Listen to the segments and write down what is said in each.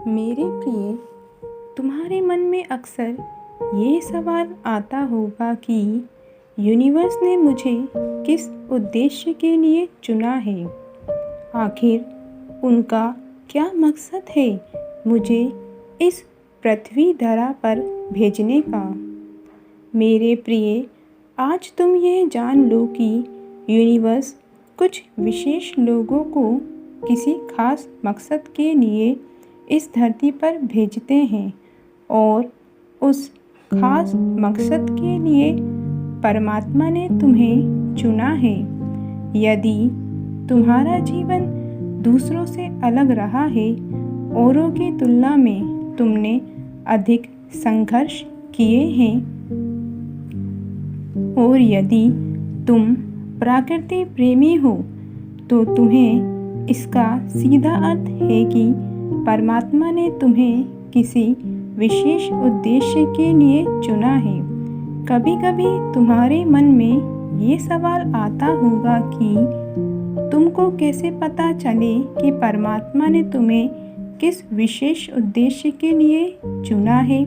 मेरे प्रिय, तुम्हारे मन में अक्सर ये सवाल आता होगा कि यूनिवर्स ने मुझे किस उद्देश्य के लिए चुना है। आखिर उनका क्या मकसद है मुझे इस पृथ्वी धरा पर भेजने का। मेरे प्रिय, आज तुम ये जान लो कि यूनिवर्स कुछ विशेष लोगों को किसी खास मकसद के लिए इस धरती पर भेजते हैं और उस खास मकसद के लिए परमात्मा ने तुम्हें चुना है। यदि तुम्हारा जीवन दूसरों से अलग रहा है, औरों की तुलना में तुमने अधिक संघर्ष किए हैं और यदि तुम प्रकृति प्रेमी हो तो तुम्हें इसका सीधा अर्थ है कि परमात्मा ने तुम्हें किसी विशेष उद्देश्य के लिए चुना है। कभी कभी तुम्हारे मन में ये सवाल आता होगा कि तुमको कैसे पता चले कि परमात्मा ने तुम्हें किस विशेष उद्देश्य के लिए चुना है।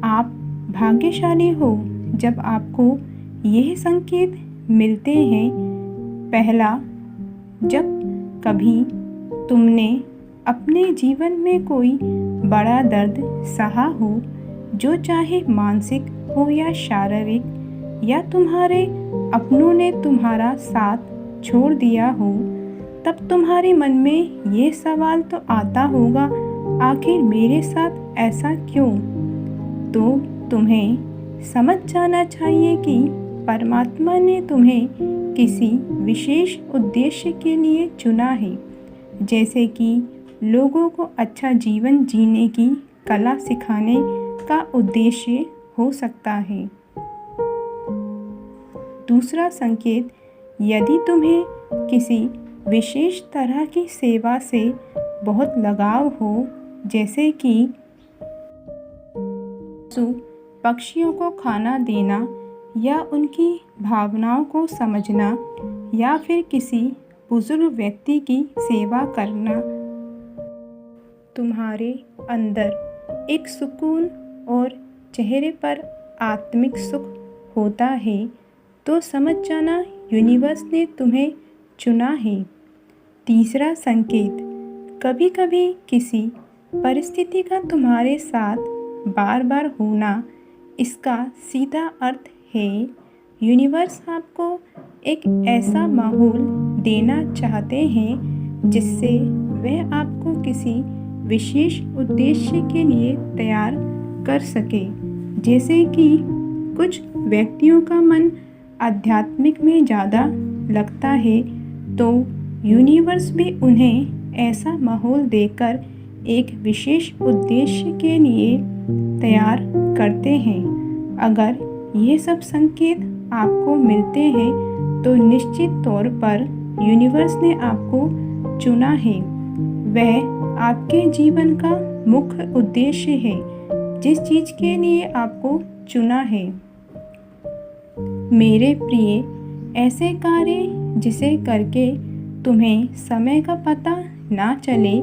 आप भाग्यशाली हो जब आपको यह संकेत मिलते हैं। पहला, जब कभी तुमने अपने जीवन में कोई बड़ा दर्द सहा हो, जो चाहे मानसिक हो या शारीरिक, या तुम्हारे अपनों ने तुम्हारा साथ छोड़ दिया हो, तब तुम्हारे मन में ये सवाल तो आता होगा, आखिर मेरे साथ ऐसा क्यों। तो तुम्हें समझ जाना चाहिए कि परमात्मा ने तुम्हें किसी विशेष उद्देश्य के लिए चुना है, जैसे कि लोगों को अच्छा जीवन जीने की कला सिखाने का उद्देश्य हो सकता है। दूसरा संकेत, यदि तुम्हें किसी विशेष तरह की सेवा से बहुत लगाव हो, जैसे कि पक्षियों को खाना देना या उनकी भावनाओं को समझना, या फिर किसी बुजुर्ग व्यक्ति की सेवा करना, तुम्हारे अंदर एक सुकून और चेहरे पर आत्मिक सुख होता है, तो समझ जाना यूनिवर्स ने तुम्हें चुना है। तीसरा संकेत, कभी कभी किसी परिस्थिति का तुम्हारे साथ बार बार होना, इसका सीधा अर्थ है यूनिवर्स आपको एक ऐसा माहौल देना चाहते हैं जिससे वह आपको किसी विशेष उद्देश्य के लिए तैयार कर सके। जैसे कि कुछ व्यक्तियों का मन आध्यात्मिक में ज़्यादा लगता है, तो यूनिवर्स भी उन्हें ऐसा माहौल देकर एक विशेष उद्देश्य के लिए तैयार करते हैं। अगर ये सब संकेत आपको मिलते हैं तो निश्चित तौर पर यूनिवर्स ने आपको चुना है। वह आपके जीवन का मुख्य उद्देश्य है, जिस चीज़ के लिए आपको चुना है। मेरे प्रिय, ऐसे कार्य जिसे करके तुम्हें समय का पता ना चले,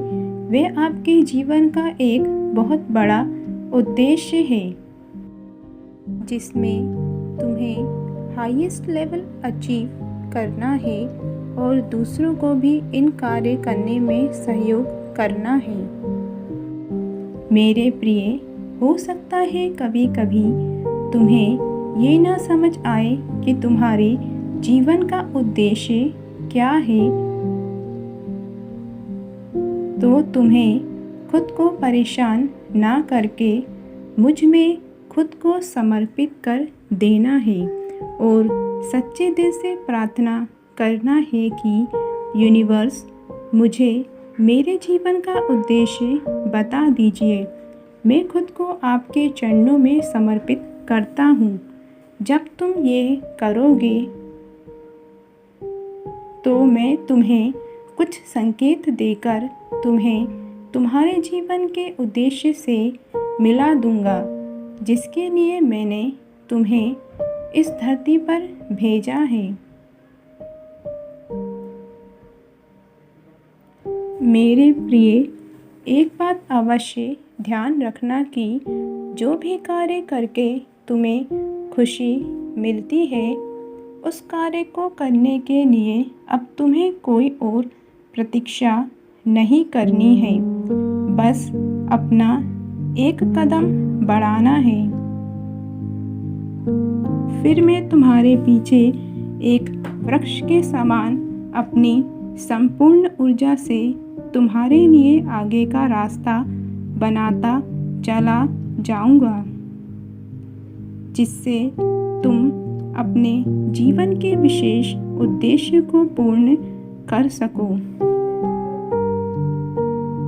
वे आपके जीवन का एक बहुत बड़ा उद्देश्य है, जिसमें तुम्हें हाईएस्ट लेवल अचीव करना है और दूसरों को भी इन कार्य करने में सहयोग करना है। मेरे प्रिय, हो सकता है कभी कभी तुम्हें ये ना समझ आए कि तुम्हारे जीवन का उद्देश्य क्या है, तो तुम्हें खुद को परेशान ना करके मुझ में खुद को समर्पित कर देना है और सच्चे दिल से प्रार्थना करना है कि यूनिवर्स, मुझे मेरे जीवन का उद्देश्य बता दीजिए। मैं खुद को आपके चरणों में समर्पित करता हूँ। जब तुम ये करोगे तो मैं तुम्हें कुछ संकेत देकर तुम्हें तुम्हारे जीवन के उद्देश्य से मिला दूँगा, जिसके लिए मैंने तुम्हें इस धरती पर भेजा है। मेरे प्रिय, एक बात अवश्य ध्यान रखना कि जो भी कार्य करके तुम्हें खुशी मिलती है, उस कार्य को करने के लिए अब तुम्हें कोई और प्रतीक्षा नहीं करनी है। बस अपना एक कदम बढ़ाना है। फिर मैं तुम्हारे पीछे एक वृक्ष के समान अपनी संपूर्ण ऊर्जा से तुम्हारे लिए आगे का रास्ता बनाता चला जाऊंगा, जिससे तुम अपने जीवन के विशेष उद्देश्य को पूर्ण कर सको।